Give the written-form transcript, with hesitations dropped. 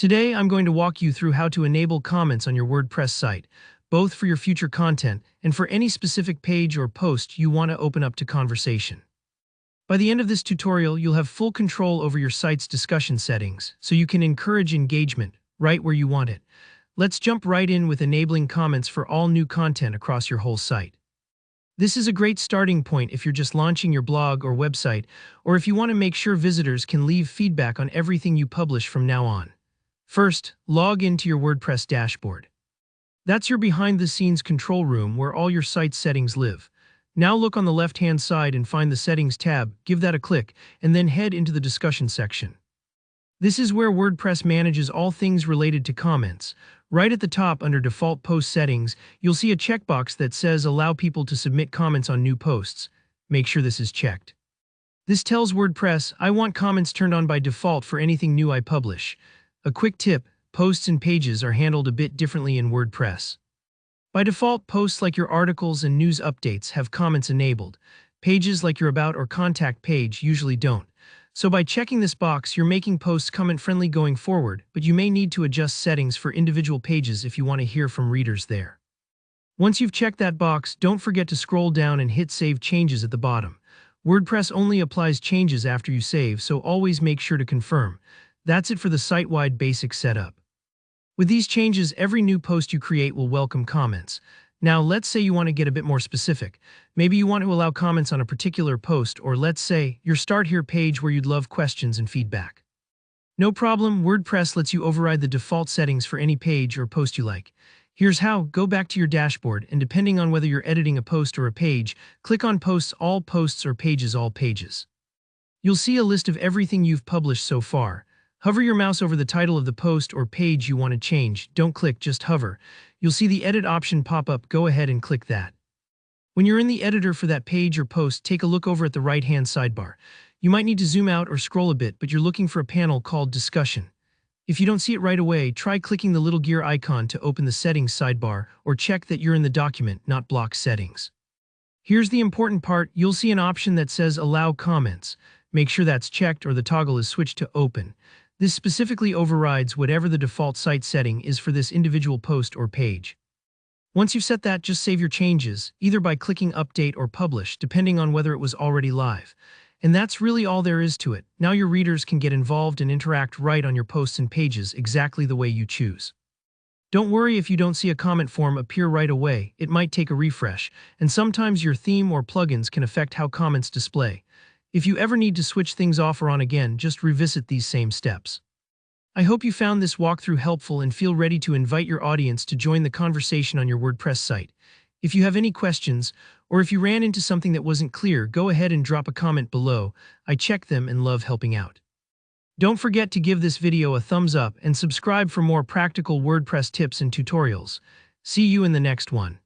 Today, I'm going to walk you through how to enable comments on your WordPress site, both for your future content and for any specific page or post you want to open up to conversation. By the end of this tutorial, you'll have full control over your site's discussion settings, so you can encourage engagement right where you want it. Let's jump right in with enabling comments for all new content across your whole site. This is a great starting point if you're just launching your blog or website, or if you want to make sure visitors can leave feedback on everything you publish from now on. First, log into your WordPress dashboard. That's your behind-the-scenes control room where all your site's settings live. Now look on the left-hand side and find the Settings tab, give that a click, and then head into the Discussion section. This is where WordPress manages all things related to comments. Right at the top under Default Post Settings, you'll see a checkbox that says Allow people to submit comments on new posts. Make sure this is checked. This tells WordPress, I want comments turned on by default for anything new I publish. A quick tip, posts and pages are handled a bit differently in WordPress. By default, posts like your articles and news updates have comments enabled. Pages like your About or Contact page usually don't. So by checking this box, you're making posts comment-friendly going forward, but you may need to adjust settings for individual pages if you want to hear from readers there. Once you've checked that box, don't forget to scroll down and hit Save Changes at the bottom. WordPress only applies changes after you save, so always make sure to confirm. That's it for the site-wide basic setup. With these changes, every new post you create will welcome comments. Now, let's say you want to get a bit more specific. Maybe you want to allow comments on a particular post, or let's say your Start Here page where you'd love questions and feedback. No problem, WordPress lets you override the default settings for any page or post you like. Here's how. Go back to your dashboard, and depending on whether you're editing a post or a page, click on Posts All Posts or Pages All Pages. You'll see a list of everything you've published so far. Hover your mouse over the title of the post or page you want to change. Don't click, just hover. You'll see the Edit option pop up. Go ahead and click that. When you're in the editor for that page or post, take a look over at the right-hand sidebar. You might need to zoom out or scroll a bit, but you're looking for a panel called Discussion. If you don't see it right away, try clicking the little gear icon to open the Settings sidebar, or check that you're in the document, not block settings. Here's the important part. You'll see an option that says Allow Comments. Make sure that's checked or the toggle is switched to Open. This specifically overrides whatever the default site setting is for this individual post or page. Once you've set that, just save your changes, either by clicking Update or Publish, depending on whether it was already live. And that's really all there is to it. Now your readers can get involved and interact right on your posts and pages exactly the way you choose. Don't worry if you don't see a comment form appear right away. It might take a refresh, and sometimes your theme or plugins can affect how comments display. If you ever need to switch things off or on again, just revisit these same steps. I hope you found this walkthrough helpful and feel ready to invite your audience to join the conversation on your WordPress site. If you have any questions, or if you ran into something that wasn't clear, go ahead and drop a comment below. I check them and love helping out. Don't forget to give this video a thumbs up and subscribe for more practical WordPress tips and tutorials. See you in the next one.